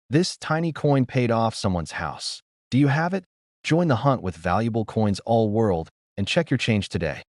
This tiny coin paid off someone's house. Do you have it? Join the hunt with valuable coins all world and check your change today.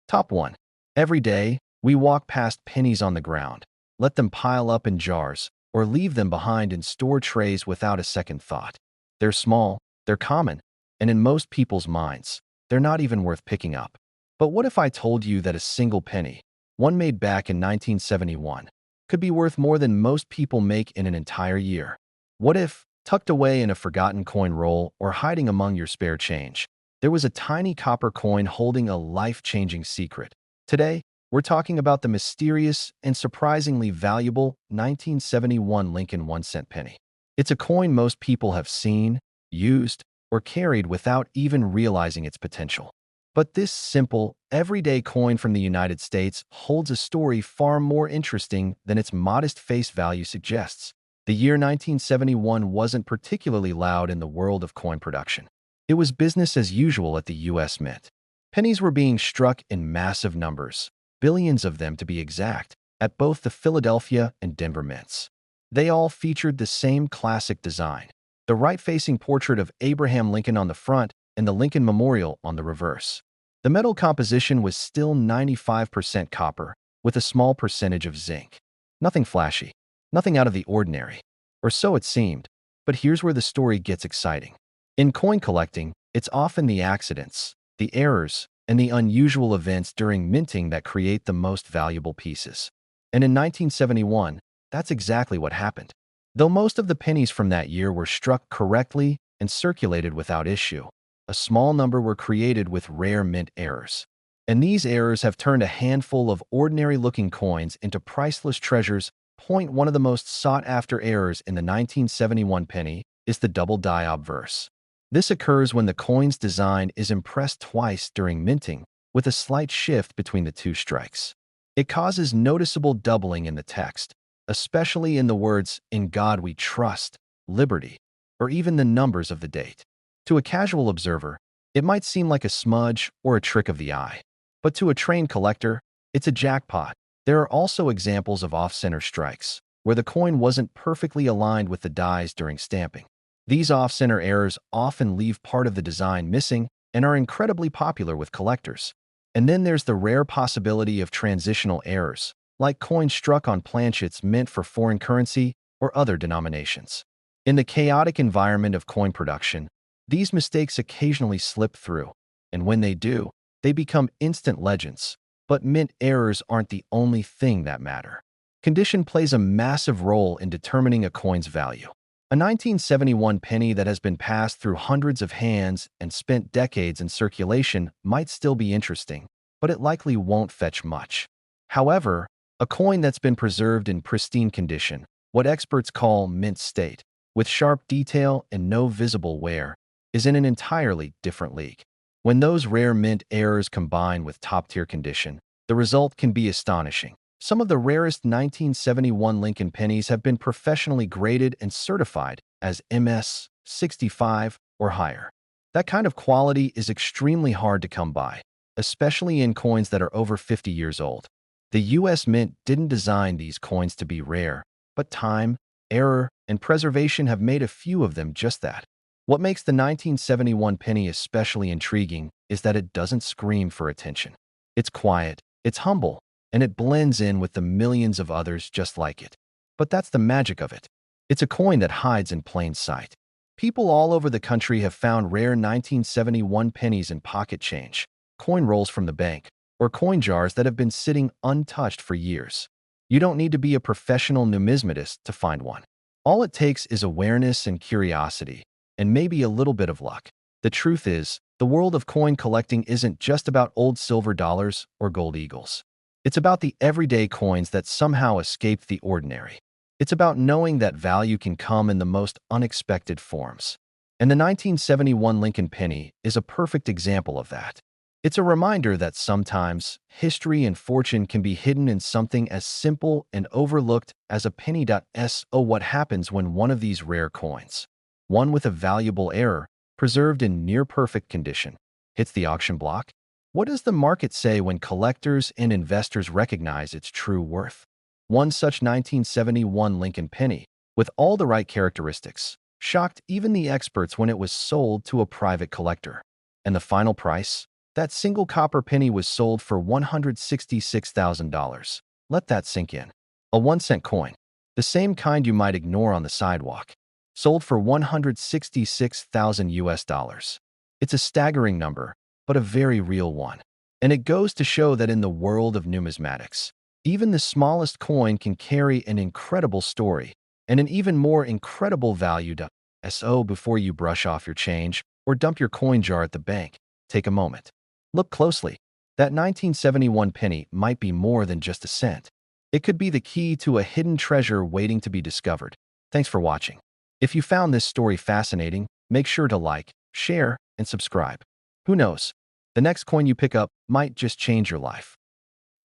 Top 1. Every day, we walk past pennies on the ground. Let them pile up in jars or leave them behind in store trays without a second thought. They're small, they're common, and in most people's minds, they're not even worth picking up. But what if I told you that a single penny, one made back in 1971, could be worth more than most people make in an entire year? What if, tucked away in a forgotten coin roll or hiding among your spare change, there was a tiny copper coin holding a life-changing secret? Today, we're talking about the mysterious and surprisingly valuable 1971 Lincoln 1-cent penny. It's a coin most people have seen, used, or carried without even realizing its potential. But this simple, everyday coin from the United States holds a story far more interesting than its modest face value suggests. The year 1971 wasn't particularly loud in the world of coin production. It was business as usual at the U.S. Mint. Pennies were being struck in massive numbers, billions of them to be exact, at both the Philadelphia and Denver mints. They all featured the same classic design, the right-facing portrait of Abraham Lincoln on the front and the Lincoln Memorial on the reverse. The metal composition was still 95% copper, with a small percentage of zinc. Nothing flashy, nothing out of the ordinary, or so it seemed. But here's where the story gets exciting. In coin collecting, it's often the accidents, the errors, and the unusual events during minting that create the most valuable pieces. And in 1971, that's exactly what happened. Though most of the pennies from that year were struck correctly and circulated without issue, a small number were created with rare mint errors. And these errors have turned a handful of ordinary-looking coins into priceless treasures. One of the most sought-after errors in the 1971 penny is the double die obverse. This occurs when the coin's design is impressed twice during minting, with a slight shift between the two strikes. It causes noticeable doubling in the text, especially in the words, "In God We Trust," "Liberty," or even the numbers of the date. To a casual observer, it might seem like a smudge or a trick of the eye. But to a trained collector, it's a jackpot. There are also examples of off-center strikes, where the coin wasn't perfectly aligned with the dies during stamping. These off-center errors often leave part of the design missing and are incredibly popular with collectors. And then there's the rare possibility of transitional errors, like coins struck on planchets meant for foreign currency or other denominations. In the chaotic environment of coin production, these mistakes occasionally slip through, and when they do, they become instant legends. But mint errors aren't the only thing that matter. Condition plays a massive role in determining a coin's value. A 1971 penny that has been passed through hundreds of hands and spent decades in circulation might still be interesting, but it likely won't fetch much. However, a coin that's been preserved in pristine condition, what experts call mint state, with sharp detail and no visible wear, is in an entirely different league. When those rare mint errors combine with top-tier condition, the result can be astonishing. Some of the rarest 1971 Lincoln pennies have been professionally graded and certified as MS 65 or higher. That kind of quality is extremely hard to come by, especially in coins that are over 50 years old. The U.S. Mint didn't design these coins to be rare, but time, error, and preservation have made a few of them just that. What makes the 1971 penny especially intriguing is that it doesn't scream for attention. It's quiet, it's humble, and it blends in with the millions of others just like it. But that's the magic of it. It's a coin that hides in plain sight. People all over the country have found rare 1971 pennies in pocket change, coin rolls from the bank, or coin jars that have been sitting untouched for years. You don't need to be a professional numismatist to find one. All it takes is awareness and curiosity, and maybe a little bit of luck. The truth is, the world of coin collecting isn't just about old silver dollars or gold eagles. It's about the everyday coins that somehow escaped the ordinary. It's about knowing that value can come in the most unexpected forms. And the 1971 Lincoln penny is a perfect example of that. It's a reminder that sometimes history and fortune can be hidden in something as simple and overlooked as a penny. So what happens when one of these rare coins, one with a valuable error, preserved in near-perfect condition, hits the auction block? What does the market say when collectors and investors recognize its true worth? One such 1971 Lincoln penny, with all the right characteristics, shocked even the experts when it was sold to a private collector. And the final price? That single copper penny was sold for $166,000. Let that sink in. A 1-cent coin, the same kind you might ignore on the sidewalk, sold for 166,000 US dollars. It's a staggering number, but a very real one. And it goes to show that in the world of numismatics, even the smallest coin can carry an incredible story and an even more incredible value to so before you brush off your change or dump your coin jar at the bank, take a moment. Look closely. That 1971 penny might be more than just a cent. It could be the key to a hidden treasure waiting to be discovered. Thanks for watching. If you found this story fascinating, make sure to like, share, and subscribe. Who knows? The next coin you pick up might just change your life.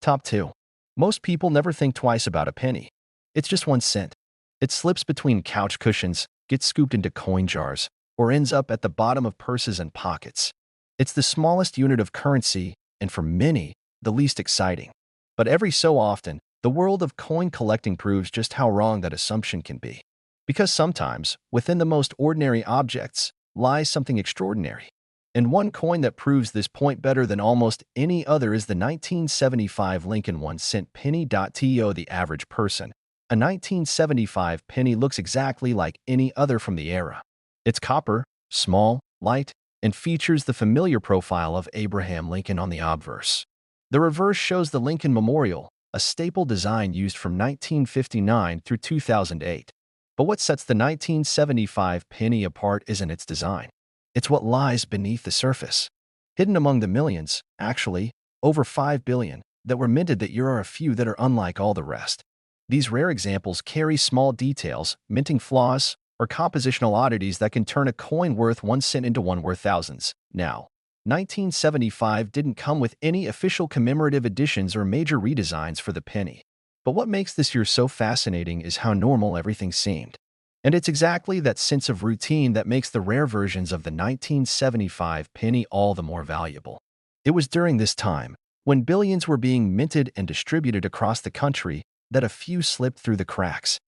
Top 2. Most people never think twice about a penny. It's just 1 cent. It slips between couch cushions, gets scooped into coin jars, or ends up at the bottom of purses and pockets. It's the smallest unit of currency, and for many, the least exciting. But every so often, the world of coin collecting proves just how wrong that assumption can be. Because sometimes, within the most ordinary objects, lies something extraordinary. And one coin that proves this point better than almost any other is the 1975 Lincoln 1-cent penny. To the average person, a 1975 penny looks exactly like any other from the era. It's copper, small, light, and features the familiar profile of Abraham Lincoln on the obverse. The reverse shows the Lincoln Memorial, a staple design used from 1959 through 2008. But what sets the 1975 penny apart isn't its design. It's what lies beneath the surface. Hidden among the millions, actually, over 5 billion, that were minted that year are a few that are unlike all the rest. These rare examples carry small details, minting flaws, or compositional oddities that can turn a coin worth 1 cent into one worth thousands. Now, 1975 didn't come with any official commemorative editions or major redesigns for the penny. But what makes this year so fascinating is how normal everything seemed. And it's exactly that sense of routine that makes the rare versions of the 1975 penny all the more valuable. It was during this time, when billions were being minted and distributed across the country, that a few slipped through the cracks.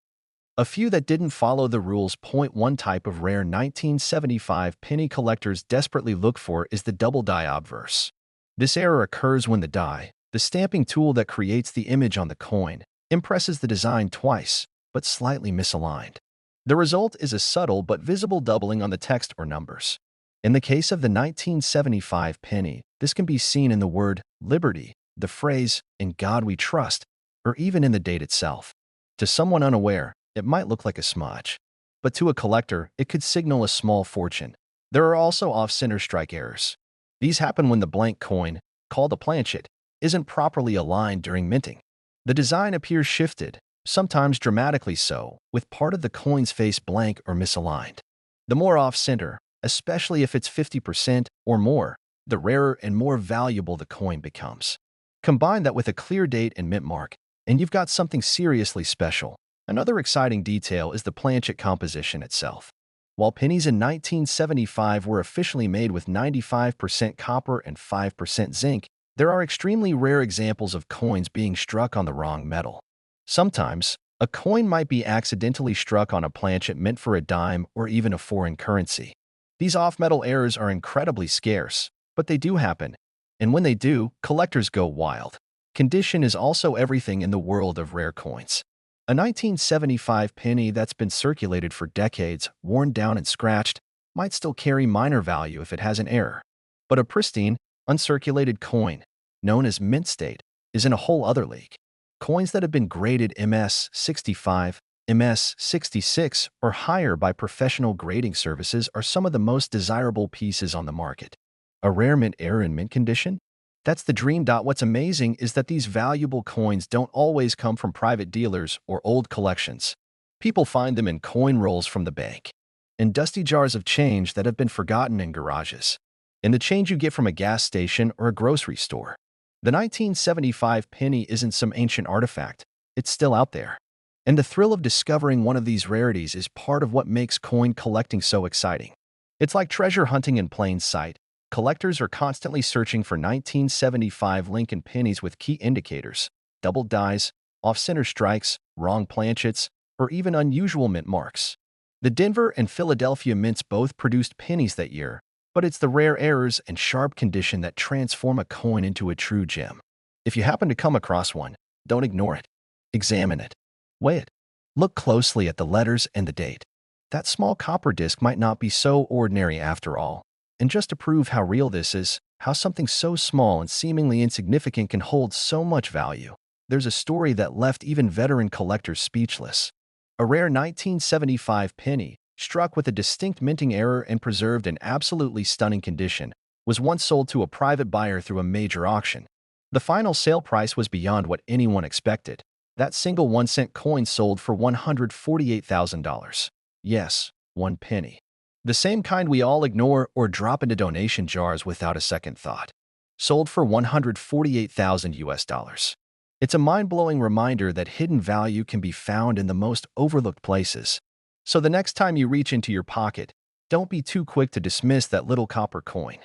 A few that didn't follow the rules. One type of rare 1975 penny collectors desperately look for is the double die obverse. This error occurs when the die, the stamping tool that creates the image on the coin, impresses the design twice, but slightly misaligned. The result is a subtle but visible doubling on the text or numbers. In the case of the 1975 penny, this can be seen in the word liberty, the phrase, "In God we trust," or even in the date itself. To someone unaware, it might look like a smudge. But to a collector, it could signal a small fortune. There are also off-center strike errors. These happen when the blank coin, called a planchet, isn't properly aligned during minting. The design appears shifted, sometimes dramatically so, with part of the coin's face blank or misaligned. The more off-center, especially if it's 50% or more, the rarer and more valuable the coin becomes. Combine that with a clear date and mint mark, and you've got something seriously special. Another exciting detail is the planchet composition itself. While pennies in 1975 were officially made with 95% copper and 5% zinc, there are extremely rare examples of coins being struck on the wrong metal. Sometimes, a coin might be accidentally struck on a planchet meant for a dime or even a foreign currency. These off-metal errors are incredibly scarce, but they do happen, and when they do, collectors go wild. Condition is also everything in the world of rare coins. A 1975 penny that's been circulated for decades, worn down and scratched, might still carry minor value if it has an error. But a pristine, uncirculated coin, known as mint state, is in a whole other league. Coins that have been graded MS-65, MS-66, or higher by professional grading services are some of the most desirable pieces on the market. A rare mint error in mint condition? That's the dream. What's amazing is that these valuable coins don't always come from private dealers or old collections. People find them in coin rolls from the bank, in dusty jars of change that have been forgotten in garages, in the change you get from a gas station or a grocery store. The 1975 penny isn't some ancient artifact. It's still out there. And the thrill of discovering one of these rarities is part of what makes coin collecting so exciting. It's like treasure hunting in plain sight. Collectors are constantly searching for 1975 Lincoln pennies with key indicators, double dies, off-center strikes, wrong planchets, or even unusual mint marks. The Denver and Philadelphia mints both produced pennies that year, but it's the rare errors and sharp condition that transform a coin into a true gem. If you happen to come across one, don't ignore it. Examine it. Weigh it. Look closely at the letters and the date. That small copper disc might not be so ordinary after all. And just to prove how real this is, how something so small and seemingly insignificant can hold so much value, there's a story that left even veteran collectors speechless. A rare 1975 penny, struck with a distinct minting error and preserved in absolutely stunning condition, was once sold to a private buyer through a major auction. The final sale price was beyond what anyone expected. That single 1-cent coin sold for $148,000. Yes, 1 penny. The same kind we all ignore or drop into donation jars without a second thought. Sold for $148,000. It's a mind-blowing reminder that hidden value can be found in the most overlooked places. So the next time you reach into your pocket, don't be too quick to dismiss that little copper coin.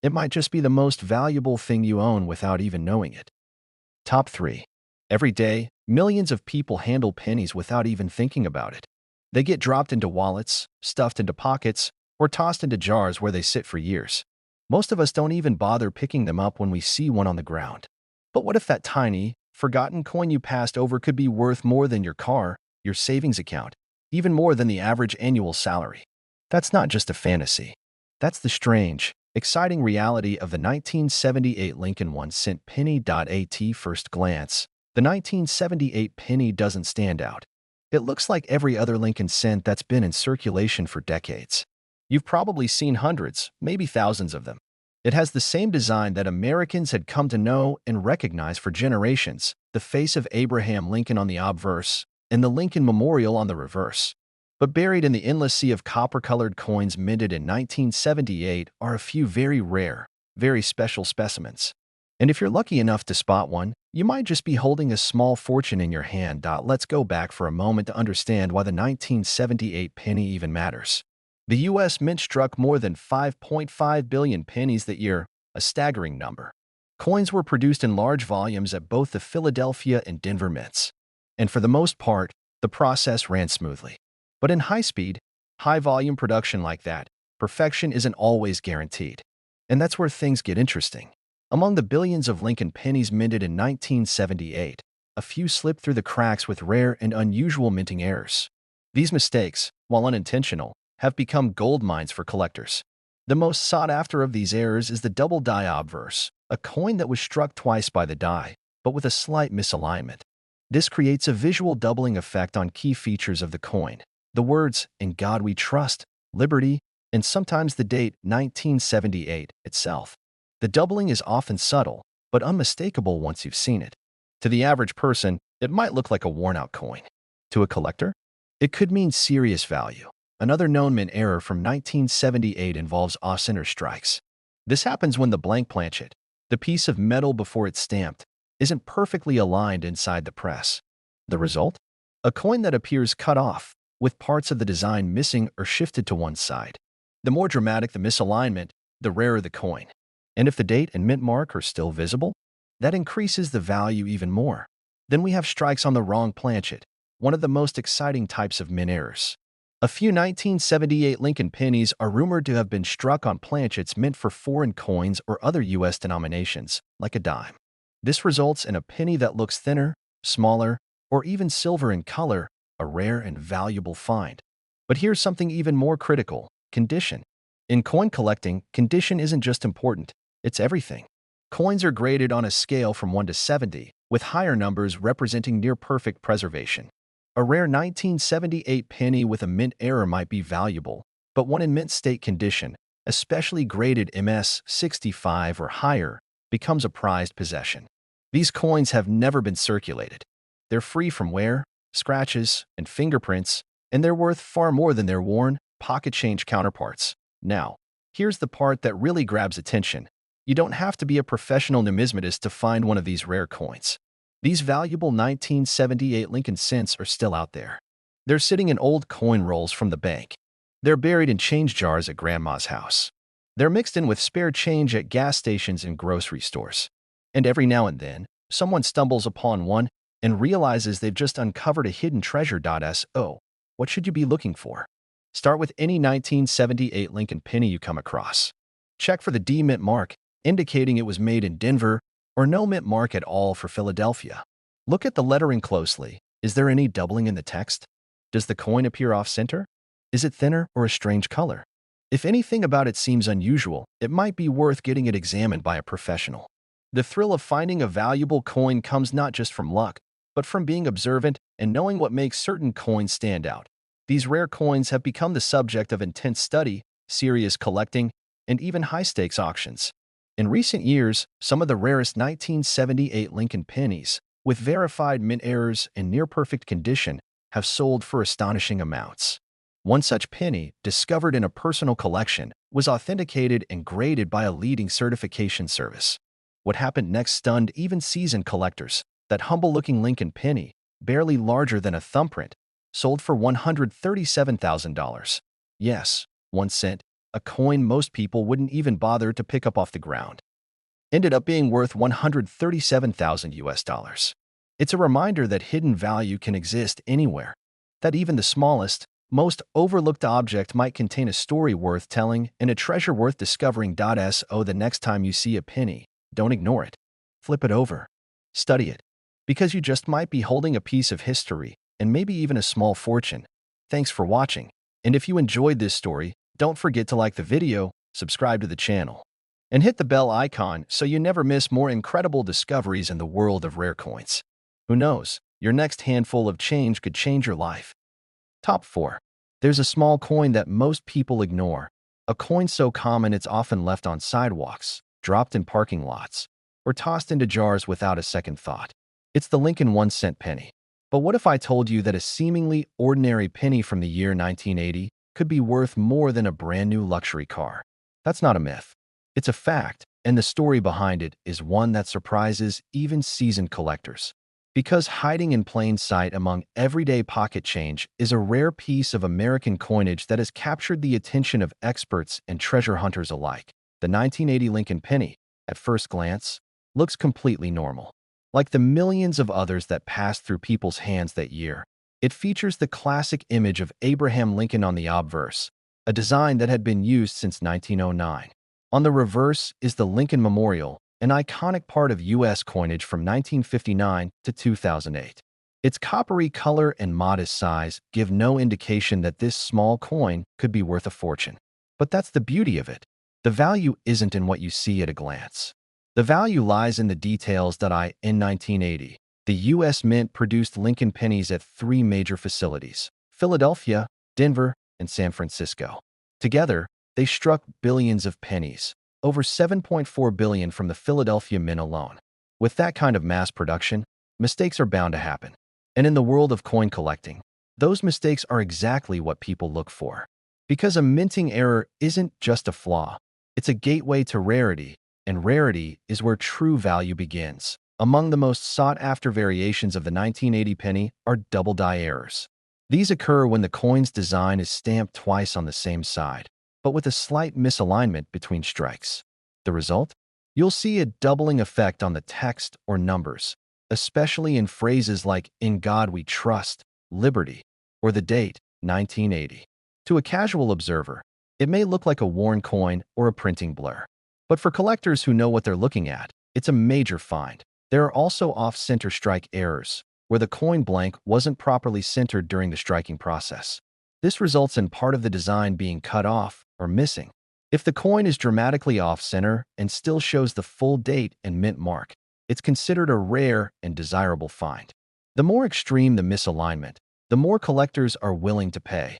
It might just be the most valuable thing you own without even knowing it. Top 3. Every day, millions of people handle pennies without even thinking about it. They get dropped into wallets, stuffed into pockets, or tossed into jars where they sit for years. Most of us don't even bother picking them up when we see one on the ground. But what if that tiny, forgotten coin you passed over could be worth more than your car, your savings account, even more than the average annual salary? That's not just a fantasy. That's the strange, exciting reality of the 1978 Lincoln 1-cent penny. At first glance, the 1978 penny doesn't stand out. It looks like every other Lincoln cent that's been in circulation for decades. You've probably seen hundreds, maybe thousands of them. It has the same design that Americans had come to know and recognize for generations, the face of Abraham Lincoln on the obverse and the Lincoln Memorial on the reverse. But buried in the endless sea of copper-colored coins minted in 1978 are a few very rare, very special specimens. And if you're lucky enough to spot one, you might just be holding a small fortune in your hand. Let's go back for a moment to understand why the 1978 penny even matters. The U.S. Mint struck more than 5.5 billion pennies that year, a staggering number. Coins were produced in large volumes at both the Philadelphia and Denver mints. And for the most part, the process ran smoothly. But in high-speed, high-volume production like that, perfection isn't always guaranteed. And that's where things get interesting. Among the billions of Lincoln pennies minted in 1978, a few slipped through the cracks with rare and unusual minting errors. These mistakes, while unintentional, have become gold mines for collectors. The most sought-after of these errors is the double die obverse, a coin that was struck twice by the die, but with a slight misalignment. This creates a visual doubling effect on key features of the coin. The words, "In God We Trust," "Liberty," and sometimes the date, 1978, itself. The doubling is often subtle, but unmistakable once you've seen it. To the average person, it might look like a worn-out coin. To a collector, it could mean serious value. Another known mint error from 1978 involves off-center strikes. This happens when the blank planchet, the piece of metal before it's stamped, isn't perfectly aligned inside the press. The result? A coin that appears cut off, with parts of the design missing or shifted to one side. The more dramatic the misalignment, the rarer the coin. And if the date and mint mark are still visible, that increases the value even more. Then we have strikes on the wrong planchet, one of the most exciting types of mint errors. A few 1978 Lincoln pennies are rumored to have been struck on planchets meant for foreign coins or other U.S. denominations, like a dime. This results in a penny that looks thinner, smaller, or even silver in color, a rare and valuable find. But here's something even more critical: condition. In coin collecting, condition isn't just important, it's everything. Coins are graded on a scale from 1 to 70, with higher numbers representing near-perfect preservation. A rare 1978 penny with a mint error might be valuable, but one in mint state condition, especially graded MS-65 or higher, becomes a prized possession. These coins have never been circulated. They're free from wear, scratches, and fingerprints, and they're worth far more than their worn, pocket-change counterparts. Now, here's the part that really grabs attention. You don't have to be a professional numismatist to find one of these rare coins. These valuable 1978 Lincoln cents are still out there. They're sitting in old coin rolls from the bank. They're buried in change jars at grandma's house. They're mixed in with spare change at gas stations and grocery stores. And every now and then, someone stumbles upon one, and realizes they've just uncovered a hidden treasure. So, what should you be looking for? Start with any 1978 Lincoln penny you come across. Check for the D mint mark, indicating it was made in Denver, or no mint mark at all for Philadelphia. Look at the lettering closely. Is there any doubling in the text? Does the coin appear off-center? Is it thinner or a strange color? If anything about it seems unusual, it might be worth getting it examined by a professional. The thrill of finding a valuable coin comes not just from luck, but from being observant and knowing what makes certain coins stand out. These rare coins have become the subject of intense study, serious collecting, and even high-stakes auctions. In recent years, some of the rarest 1978 Lincoln pennies, with verified mint errors and near-perfect condition, have sold for astonishing amounts. One such penny, discovered in a personal collection, was authenticated and graded by a leading certification service. What happened next stunned even seasoned collectors. That humble-looking Lincoln penny, barely larger than a thumbprint, sold for $137,000. Yes, 1 cent, a coin most people wouldn't even bother to pick up off the ground. Ended up being worth $137,000. It's a reminder that hidden value can exist anywhere, that even the smallest, most overlooked object might contain a story worth telling and a treasure worth discovering. So the next time you see a penny, don't ignore it. Flip it over. Study it. Because you just might be holding a piece of history and maybe even a small fortune. Thanks for watching. And if you enjoyed this story, don't forget to like the video, subscribe to the channel, and hit the bell icon so you never miss more incredible discoveries in the world of rare coins. Who knows, your next handful of change could change your life. Top 4. There's a small coin that most people ignore. A coin so common it's often left on sidewalks, dropped in parking lots, or tossed into jars without a second thought. It's the Lincoln 1 cent penny. But what if I told you that a seemingly ordinary penny from the year 1980 could be worth more than a brand new luxury car? That's not a myth. It's a fact, and the story behind it is one that surprises even seasoned collectors. Because hiding in plain sight among everyday pocket change is a rare piece of American coinage that has captured the attention of experts and treasure hunters alike. The 1980 Lincoln penny, at first glance, looks completely normal. Like the millions of others that passed through people's hands that year, it features the classic image of Abraham Lincoln on the obverse, a design that had been used since 1909. On the reverse is the Lincoln Memorial, an iconic part of U.S. coinage from 1959 to 2008. Its coppery color and modest size give no indication that this small coin could be worth a fortune. But that's the beauty of it. The value isn't in what you see at a glance. The value lies in the details. In 1980, the U.S. Mint produced Lincoln pennies at 3 major facilities: Philadelphia, Denver, and San Francisco. Together, they struck billions of pennies, over 7.4 billion from the Philadelphia Mint alone. With that kind of mass production, mistakes are bound to happen. And in the world of coin collecting, those mistakes are exactly what people look for. Because a minting error isn't just a flaw, it's a gateway to rarity, and rarity is where true value begins. Among the most sought-after variations of the 1980 penny are double die errors. These occur when the coin's design is stamped twice on the same side, but with a slight misalignment between strikes. The result? You'll see a doubling effect on the text or numbers, especially in phrases like "In God We Trust," "Liberty," or the date, 1980. To a casual observer, it may look like a worn coin or a printing blur. But for collectors who know what they're looking at, it's a major find. There are also off-center strike errors, where the coin blank wasn't properly centered during the striking process. This results in part of the design being cut off or missing. If the coin is dramatically off-center and still shows the full date and mint mark, it's considered a rare and desirable find. The more extreme the misalignment, the more collectors are willing to pay.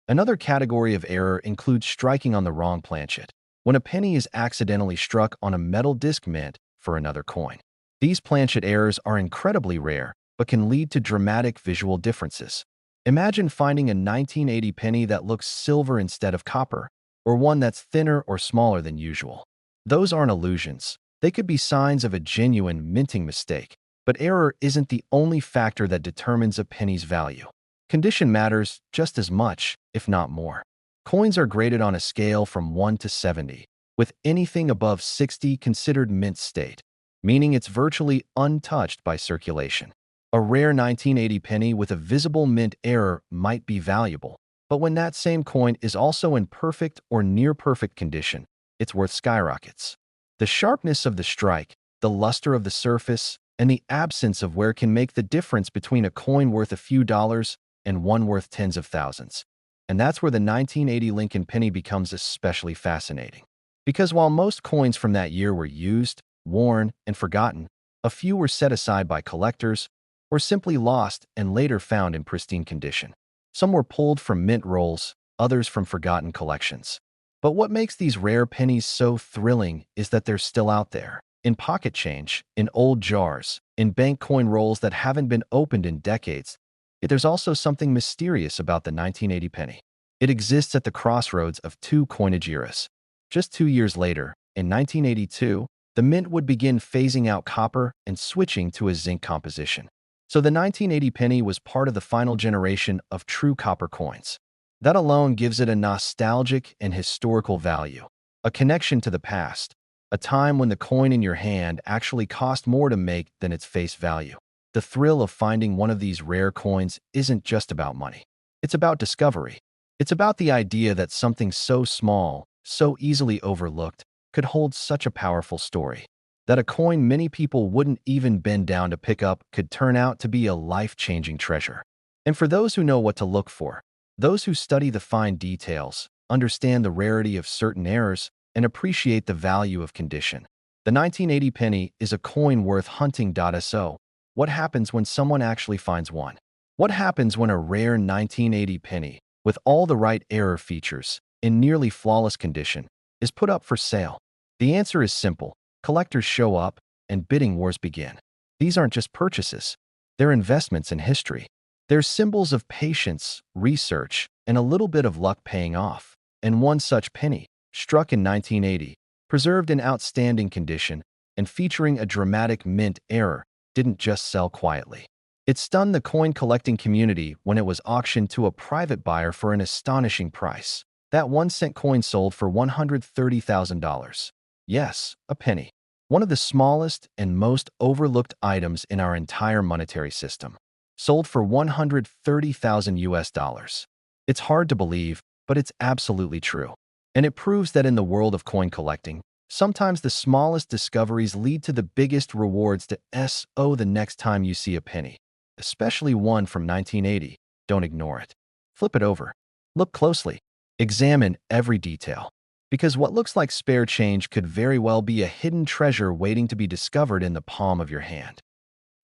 Another category of error includes striking on the wrong planchet, when a penny is accidentally struck on a metal disc meant for another coin. These planchet errors are incredibly rare, but can lead to dramatic visual differences. Imagine finding a 1980 penny that looks silver instead of copper, or one that's thinner or smaller than usual. Those aren't illusions. They could be signs of a genuine minting mistake. But error isn't the only factor that determines a penny's value. Condition matters just as much, if not more. Coins are graded on a scale from 1 to 70, with anything above 60 considered mint state, meaning it's virtually untouched by circulation. A rare 1980 penny with a visible mint error might be valuable, but when that same coin is also in perfect or near-perfect condition, its worth skyrockets. The sharpness of the strike, the luster of the surface, and the absence of wear can make the difference between a coin worth a few dollars and one worth tens of thousands. And that's where the 1980 Lincoln penny becomes especially fascinating. Because while most coins from that year were used, worn, and forgotten, a few were set aside by collectors or simply lost and later found in pristine condition. Some were pulled from mint rolls, others from forgotten collections. But what makes these rare pennies so thrilling is that they're still out there, in pocket change, in old jars, in bank coin rolls that haven't been opened in decades. Yet there's also something mysterious about the 1980 penny. It exists at the crossroads of two coinage eras. Just 2 years later, in 1982, the mint would begin phasing out copper and switching to a zinc composition. So the 1980 penny was part of the final generation of true copper coins. That alone gives it a nostalgic and historical value, a connection to the past, a time when the coin in your hand actually cost more to make than its face value. The thrill of finding one of these rare coins isn't just about money. It's about discovery. It's about the idea that something so small, so easily overlooked, could hold such a powerful story. That a coin many people wouldn't even bend down to pick up could turn out to be a life-changing treasure. And for those who know what to look for, those who study the fine details, understand the rarity of certain errors, and appreciate the value of condition, the 1980 penny is a coin worth hunting. So, what happens when someone actually finds one? What happens when a rare 1980 penny, with all the right error features, in nearly flawless condition, is put up for sale? The answer is simple. Collectors show up, and bidding wars begin. These aren't just purchases. They're investments in history. They're symbols of patience, research, and a little bit of luck paying off. And one such penny, struck in 1980, preserved in outstanding condition, and featuring a dramatic mint error, didn't just sell quietly. It stunned the coin collecting community when it was auctioned to a private buyer for an astonishing price. That 1-cent coin sold for $130,000. Yes, a penny. One of the smallest and most overlooked items in our entire monetary system. Sold for 130,000 US dollars. It's hard to believe, but it's absolutely true. And it proves that in the world of coin collecting, sometimes the smallest discoveries lead to the biggest rewards. The next time you see a penny, especially one from 1980, don't ignore it. Flip it over. Look closely. Examine every detail. Because what looks like spare change could very well be a hidden treasure waiting to be discovered in the palm of your hand.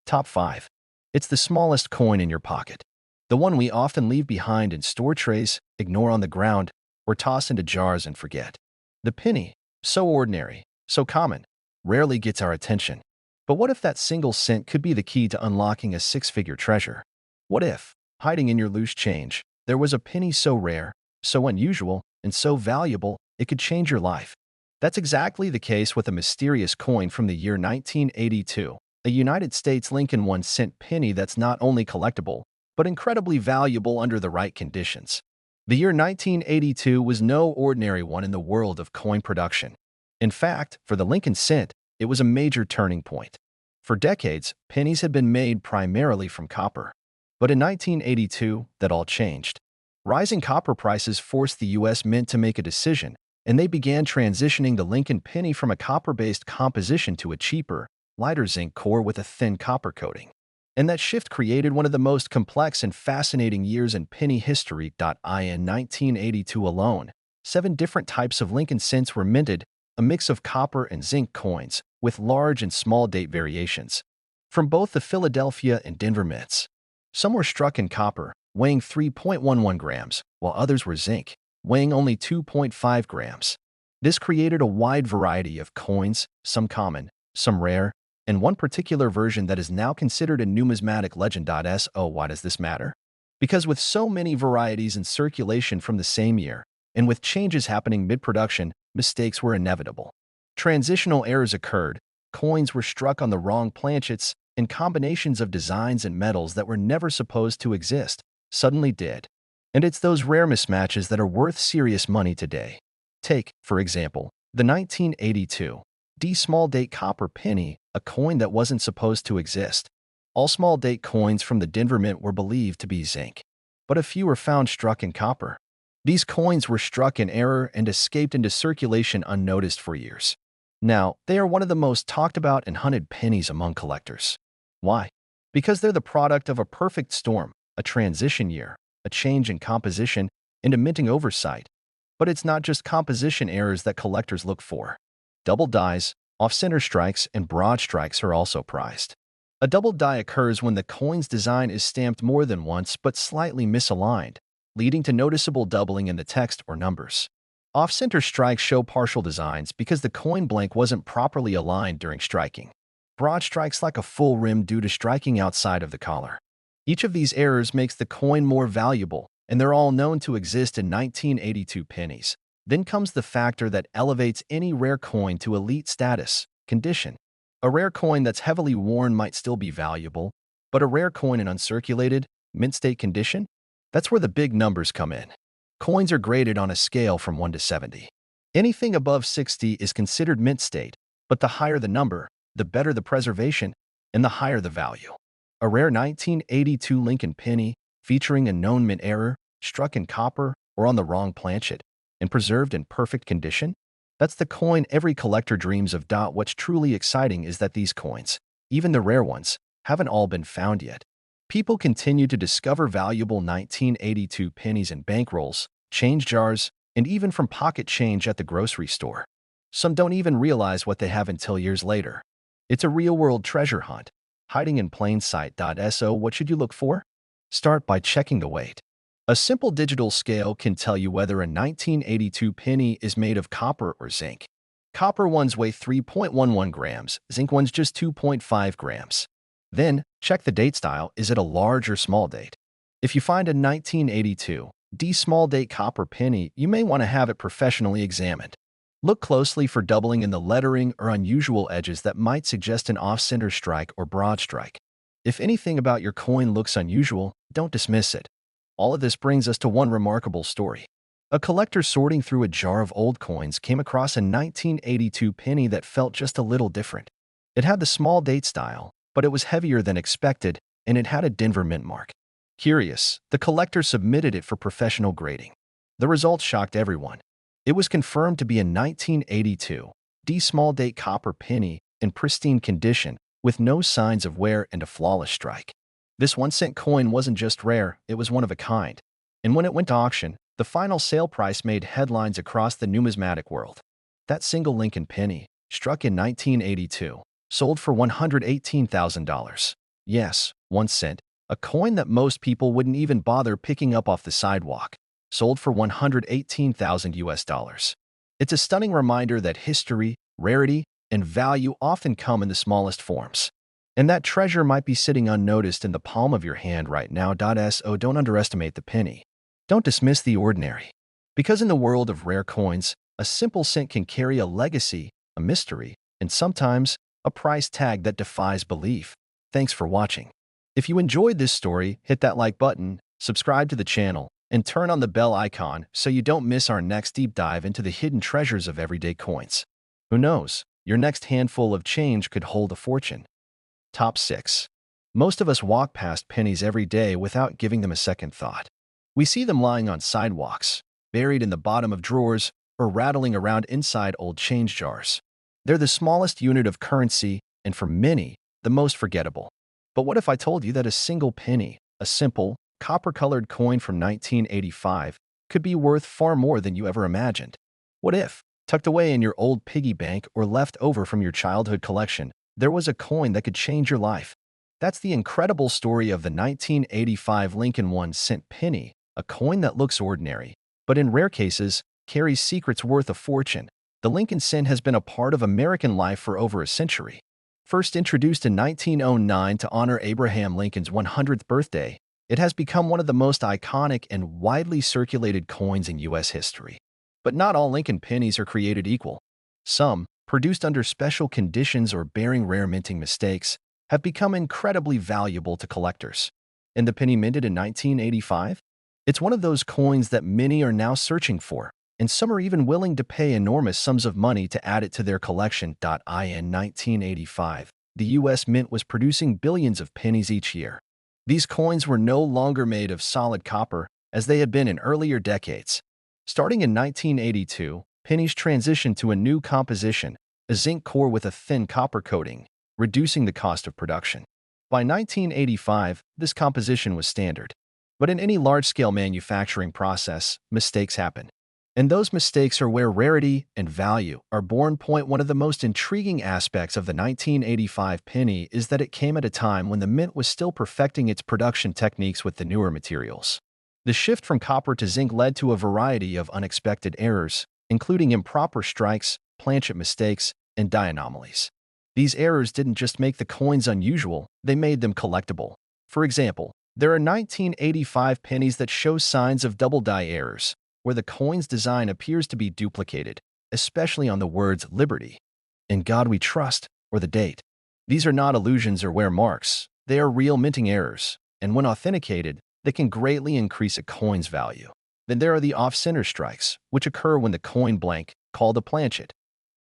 Top 5. It's the smallest coin in your pocket. The one we often leave behind in store trays, ignore on the ground, or toss into jars and forget. The penny, so ordinary, so common, rarely gets our attention. But what if that single cent could be the key to unlocking a six-figure treasure? What if, hiding in your loose change, there was a penny so rare, so unusual, and so valuable, it could change your life? That's exactly the case with a mysterious coin from the year 1982, a United States Lincoln 1-cent penny that's not only collectible, but incredibly valuable under the right conditions. The year 1982 was no ordinary one in the world of coin production. In fact, for the Lincoln cent, it was a major turning point. For decades, pennies had been made primarily from copper. But in 1982, that all changed. Rising copper prices forced the U.S. Mint to make a decision, and they began transitioning the Lincoln penny from a copper-based composition to a cheaper, lighter zinc core with a thin copper coating. And that shift created one of the most complex and fascinating years in penny history. In 1982 alone, 7 different types of Lincoln cents were minted, a mix of copper and zinc coins, with large and small date variations, from both the Philadelphia and Denver mints. Some were struck in copper, weighing 3.11 grams, while others were zinc, weighing only 2.5 grams. This created a wide variety of coins, some common, some rare, and one particular version that is now considered a numismatic legend. So why does this matter? Because with so many varieties in circulation from the same year, and with changes happening mid-production, mistakes were inevitable. Transitional errors occurred, coins were struck on the wrong planchets, and combinations of designs and metals that were never supposed to exist suddenly did. And it's those rare mismatches that are worth serious money today. Take, for example, the 1982 D small date copper penny, a coin that wasn't supposed to exist. All small date coins from the Denver Mint were believed to be zinc, but a few were found struck in copper. These coins were struck in error and escaped into circulation unnoticed for years. Now, they are one of the most talked about and hunted pennies among collectors. Why? Because they're the product of a perfect storm, a transition year, a change in composition, and a minting oversight. But it's not just composition errors that collectors look for. Double dies, off-center strikes, and broad strikes are also prized. A double die occurs when the coin's design is stamped more than once but slightly misaligned, leading to noticeable doubling in the text or numbers. Off-center strikes show partial designs because the coin blank wasn't properly aligned during striking. Broad strikes lack a full rim due to striking outside of the collar. Each of these errors makes the coin more valuable, and they're all known to exist in 1982 pennies. Then comes the factor that elevates any rare coin to elite status: condition. A rare coin that's heavily worn might still be valuable, but a rare coin in uncirculated, mint state condition? That's where the big numbers come in. Coins are graded on a scale from 1 to 70. Anything above 60 is considered mint state, but the higher the number, the better the preservation, and the higher the value. A rare 1982 Lincoln penny, featuring a known mint error, struck in copper or on the wrong planchet, and preserved in perfect condition? That's the coin every collector dreams of. What's truly exciting is that these coins, even the rare ones, haven't all been found yet. People continue to discover valuable 1982 pennies in bankrolls, change jars, and even from pocket change at the grocery store. Some don't even realize what they have until years later. It's a real-world treasure hunt, hiding in plain sight. So what should you look for? Start by checking the weight. A simple digital scale can tell you whether a 1982 penny is made of copper or zinc. Copper ones weigh 3.11 grams, zinc ones just 2.5 grams. Then, check the date style. Is it a large or small date? If you find a 1982 D small date copper penny, you may want to have it professionally examined. Look closely for doubling in the lettering or unusual edges that might suggest an off-center strike or broad strike. If anything about your coin looks unusual, don't dismiss it. All of this brings us to one remarkable story. A collector sorting through a jar of old coins came across a 1982 penny that felt just a little different. It had the small date style, but it was heavier than expected, and it had a Denver Mint mark. Curious, the collector submitted it for professional grading. The results shocked everyone. It was confirmed to be a 1982 D small date copper penny in pristine condition, with no signs of wear and a flawless strike. This 1-cent coin wasn't just rare, it was one of a kind. And when it went to auction, the final sale price made headlines across the numismatic world. That single Lincoln penny, struck in 1982, sold for $118,000. Yes, 1 cent, a coin that most people wouldn't even bother picking up off the sidewalk, sold for $118,000. It's a stunning reminder that history, rarity, and value often come in the smallest forms. And that treasure might be sitting unnoticed in the palm of your hand right now. So don't underestimate the penny. Don't dismiss the ordinary. Because in the world of rare coins, a simple cent can carry a legacy, a mystery, and sometimes a price tag that defies belief. Thanks for watching. If you enjoyed this story, hit that like button, subscribe to the channel, and turn on the bell icon so you don't miss our next deep dive into the hidden treasures of everyday coins. Who knows, your next handful of change could hold a fortune. Top 6. Most of us walk past pennies every day without giving them a second thought. We see them lying on sidewalks, buried in the bottom of drawers, or rattling around inside old change jars. They're the smallest unit of currency, and for many, the most forgettable. But what if I told you that a single penny, a simple, copper-colored coin from 1985, could be worth far more than you ever imagined? What if, tucked away in your old piggy bank or left over from your childhood collection, there was a coin that could change your life? That's the incredible story of the 1985 Lincoln 1-cent penny, a coin that looks ordinary, but in rare cases, carries secrets worth a fortune. The Lincoln cent has been a part of American life for over a century. First introduced in 1909 to honor Abraham Lincoln's 100th birthday, it has become one of the most iconic and widely circulated coins in U.S. history. But not all Lincoln pennies are created equal. Some, produced under special conditions or bearing rare minting mistakes, have become incredibly valuable to collectors. And the penny minted in 1985? It's one of those coins that many are now searching for, and some are even willing to pay enormous sums of money to add it to their collection. In 1985, the U.S. Mint was producing billions of pennies each year. These coins were no longer made of solid copper as they had been in earlier decades. Starting in 1982, pennies transitioned to a new composition, a zinc core with a thin copper coating, reducing the cost of production. By 1985, this composition was standard. But in any large-scale manufacturing process, mistakes happen. And those mistakes are where rarity and value are born. One of the most intriguing aspects of the 1985 penny is that it came at a time when the mint was still perfecting its production techniques with the newer materials. The shift from copper to zinc led to a variety of unexpected errors, including improper strikes, planchet mistakes, and die anomalies. These errors didn't just make the coins unusual, they made them collectible. For example, there are 1985 pennies that show signs of double die errors, where the coin's design appears to be duplicated, especially on the words Liberty, In God We Trust, or the date. These are not illusions or wear marks, they are real minting errors, and when authenticated, they can greatly increase a coin's value. Then there are the off-center strikes, which occur when the coin blank, called a planchet,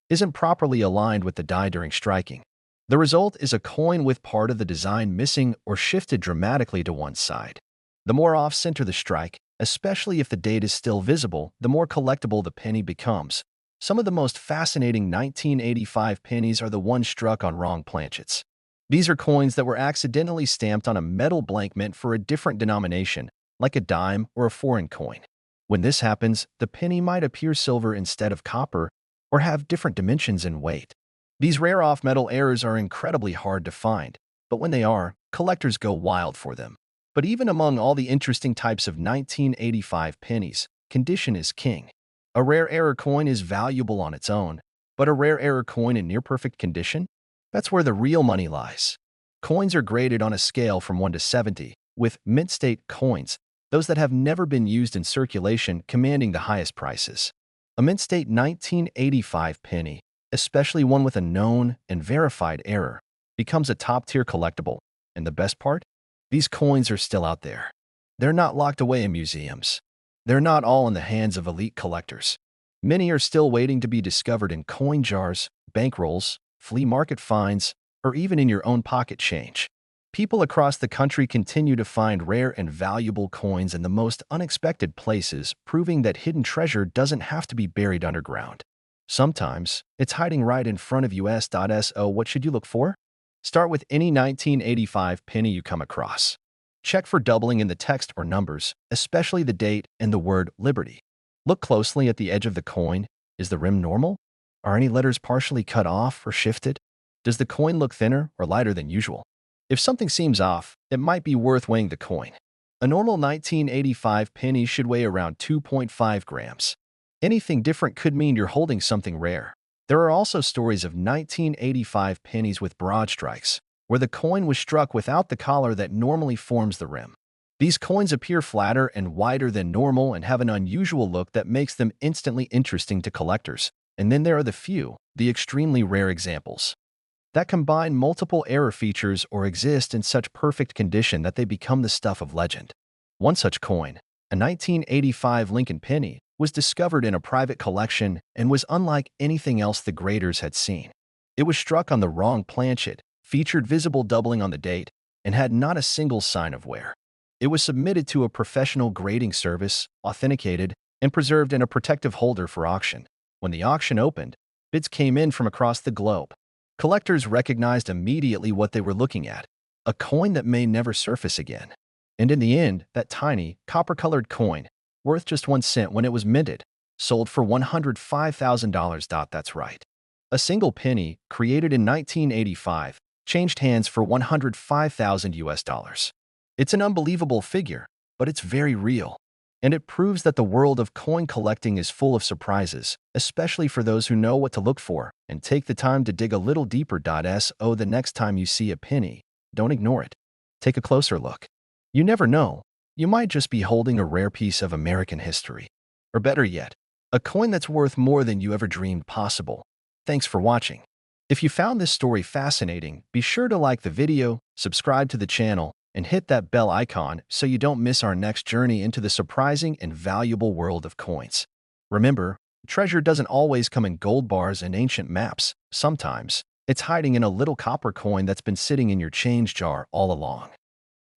isn't properly aligned with the die during striking. The result is a coin with part of the design missing or shifted dramatically to one side. The more off-center the strike, especially if the date is still visible, the more collectible the penny becomes. Some of the most fascinating 1985 pennies are the ones struck on wrong planchets. These are coins that were accidentally stamped on a metal blank meant for a different denomination, like a dime or a foreign coin. When this happens, the penny might appear silver instead of copper, or have different dimensions and weight. These rare off-metal errors are incredibly hard to find, but when they are, collectors go wild for them. But even among all the interesting types of 1985 pennies, condition is king. A rare error coin is valuable on its own, but a rare error coin in near-perfect condition? That's where the real money lies. Coins are graded on a scale from 1 to 70, with mint-state coins, those that have never been used in circulation, commanding the highest prices. A mint-state 1985 penny, especially one with a known and verified error, becomes a top-tier collectible. And the best part? These coins are still out there. They're not locked away in museums. They're not all in the hands of elite collectors. Many are still waiting to be discovered in coin jars, bankrolls, flea market finds, or even in your own pocket change. People across the country continue to find rare and valuable coins in the most unexpected places, proving that hidden treasure doesn't have to be buried underground. Sometimes, it's hiding right in front of you. So what should you look for? Start with any 1985 penny you come across. Check for doubling in the text or numbers, especially the date and the word Liberty. Look closely at the edge of the coin. Is the rim normal? Are any letters partially cut off or shifted? Does the coin look thinner or lighter than usual? If something seems off, it might be worth weighing the coin. A normal 1985 penny should weigh around 2.5 grams. Anything different could mean you're holding something rare. There are also stories of 1985 pennies with broad strikes, where the coin was struck without the collar that normally forms the rim. These coins appear flatter and wider than normal and have an unusual look that makes them instantly interesting to collectors. And then there are the extremely rare examples, that combine multiple error features or exist in such perfect condition that they become the stuff of legend. One such coin, a 1985 Lincoln penny, was discovered in a private collection and was unlike anything else the graders had seen. It was struck on the wrong planchet, featured visible doubling on the date, and had not a single sign of wear. It was submitted to a professional grading service, authenticated, and preserved in a protective holder for auction. When the auction opened, bids came in from across the globe. Collectors recognized immediately what they were looking at, a coin that may never surface again. And in the end, that tiny, copper-colored coin, worth just 1 cent when it was minted, sold for $105,000. That's right. A single penny, created in 1985, changed hands for $105,000. It's an unbelievable figure, but it's very real. And it proves that the world of coin collecting is full of surprises, especially for those who know what to look for and take the time to dig a little deeper. So the next time you see a penny, don't ignore it. Take a closer look. You never know, you might just be holding a rare piece of American history. Or better yet, a coin that's worth more than you ever dreamed possible. Thanks for watching. If you found this story fascinating, be sure to like the video, subscribe to the channel, and hit that bell icon so you don't miss our next journey into the surprising and valuable world of coins. Remember, treasure doesn't always come in gold bars and ancient maps. Sometimes, It's hiding in a little copper coin that's been sitting in your change jar all along.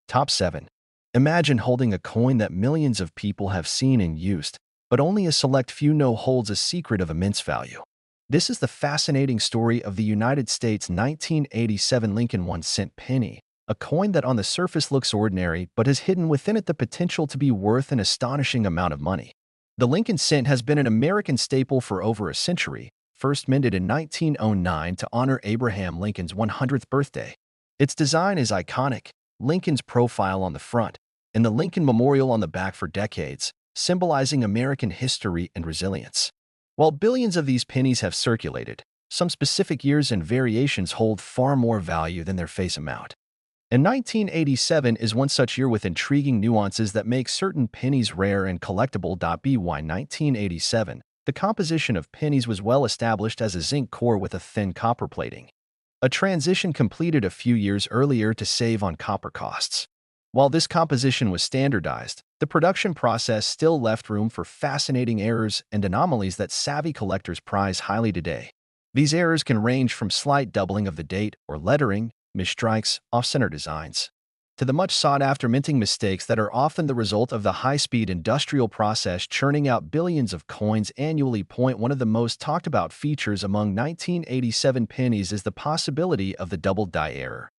Top 7. Imagine holding a coin that millions of people have seen and used, but only a select few know holds a secret of immense value. This is the fascinating story of the United States 1987 Lincoln 1-cent penny, a coin that on the surface looks ordinary but has hidden within it the potential to be worth an astonishing amount of money. The Lincoln cent has been an American staple for over a century, first minted in 1909 to honor Abraham Lincoln's 100th birthday. Its design is iconic, Lincoln's profile on the front, and the Lincoln Memorial on the back for decades, symbolizing American history and resilience. While billions of these pennies have circulated, some specific years and variations hold far more value than their face amount. And 1987 is one such year with intriguing nuances that make certain pennies rare and collectible. By 1987, the composition of pennies was well established as a zinc core with a thin copper plating, a transition completed a few years earlier to save on copper costs. While this composition was standardized, the production process still left room for fascinating errors and anomalies that savvy collectors prize highly today. These errors can range from slight doubling of the date or lettering, misstrikes, off-center designs, to the much sought-after minting mistakes that are often the result of the high-speed industrial process churning out billions of coins annually. One of the most talked-about features among 1987 pennies is the possibility of the double die error,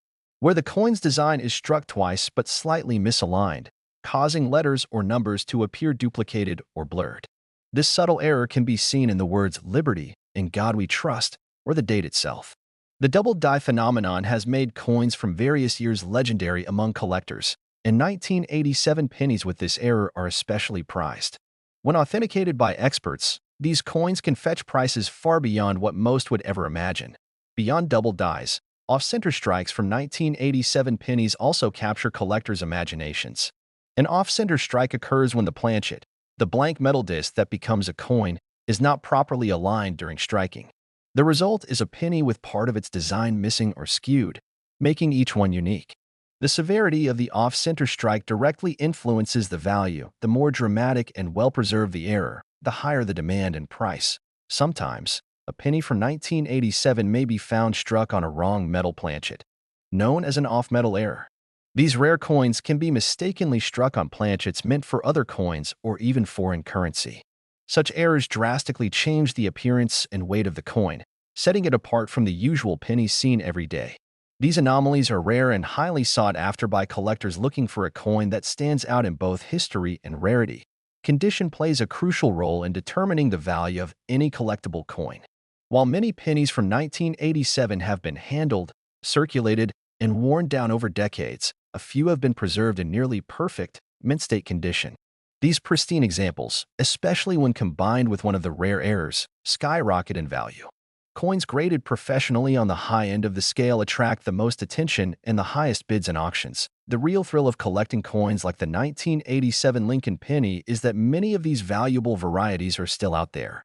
where the coin's design is struck twice but slightly misaligned, causing letters or numbers to appear duplicated or blurred. This subtle error can be seen in the words "Liberty," "In God We Trust," or the date itself. The double die phenomenon has made coins from various years legendary among collectors, and 1987 pennies with this error are especially prized. When authenticated by experts, these coins can fetch prices far beyond what most would ever imagine. Beyond double dies, off-center strikes from 1987 pennies also capture collectors' imaginations. An off-center strike occurs when the planchet, the blank metal disc that becomes a coin, is not properly aligned during striking. The result is a penny with part of its design missing or skewed, making each one unique. The severity of the off-center strike directly influences the value. The more dramatic and well-preserved the error, the higher the demand and price. Sometimes, a penny from 1987 may be found struck on a wrong metal planchet, known as an off-metal error. These rare coins can be mistakenly struck on planchets meant for other coins or even foreign currency. Such errors drastically change the appearance and weight of the coin, setting it apart from the usual pennies seen every day. These anomalies are rare and highly sought after by collectors looking for a coin that stands out in both history and rarity. Condition plays a crucial role in determining the value of any collectible coin. While many pennies from 1987 have been handled, circulated, and worn down over decades, a few have been preserved in nearly perfect, mint-state condition. These pristine examples, especially when combined with one of the rare errors, skyrocket in value. Coins graded professionally on the high end of the scale attract the most attention and the highest bids in auctions. The real thrill of collecting coins like the 1987 Lincoln penny is that many of these valuable varieties are still out there,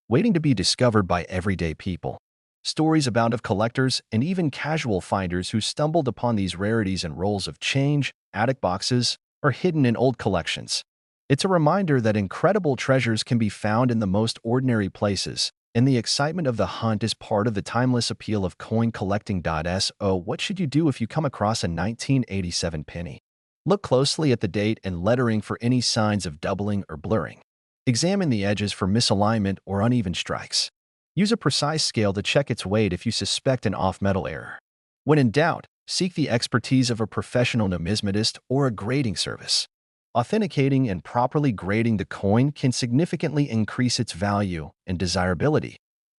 waiting to be discovered by everyday people. Stories abound of collectors and even casual finders who stumbled upon these rarities in rolls of change, attic boxes, or hidden in old collections. It's a reminder that incredible treasures can be found in the most ordinary places, and the excitement of the hunt is part of the timeless appeal of coin collecting. So, what should you do if you come across a 1987 penny? Look closely at the date and lettering for any signs of doubling or blurring. Examine the edges for misalignment or uneven strikes. Use a precise scale to check its weight if you suspect an off-metal error. When in doubt, seek the expertise of a professional numismatist or a grading service. Authenticating and properly grading the coin can significantly increase its value and desirability.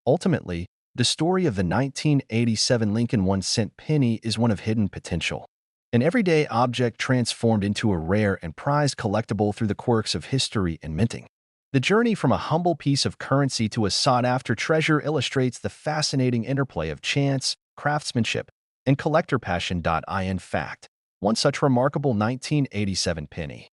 Ultimately, the story of the 1987 Lincoln 1-cent penny is one of hidden potential. An everyday object transformed into a rare and prized collectible through the quirks of history and minting. The journey from a humble piece of currency to a sought-after treasure illustrates the fascinating interplay of chance, craftsmanship, and collector passion. In fact, one such remarkable 1987 penny,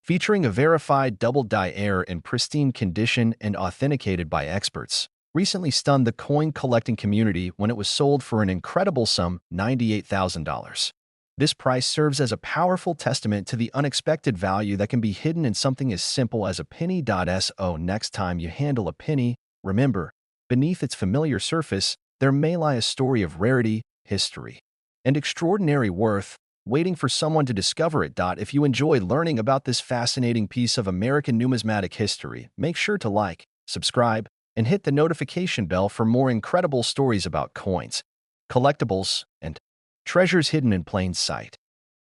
featuring a verified double die error in pristine condition and authenticated by experts, recently stunned the coin collecting community when it was sold for an incredible sum, $98,000. This price serves as a powerful testament to the unexpected value that can be hidden in something as simple as a penny. So next time you handle a penny, remember, beneath its familiar surface there may lie a story of rarity, history, and extraordinary worth, waiting for someone to discover it. If you enjoy learning about this fascinating piece of American numismatic history, make sure to like, subscribe, and hit the notification bell for more incredible stories about coins, collectibles, and treasures hidden in plain sight.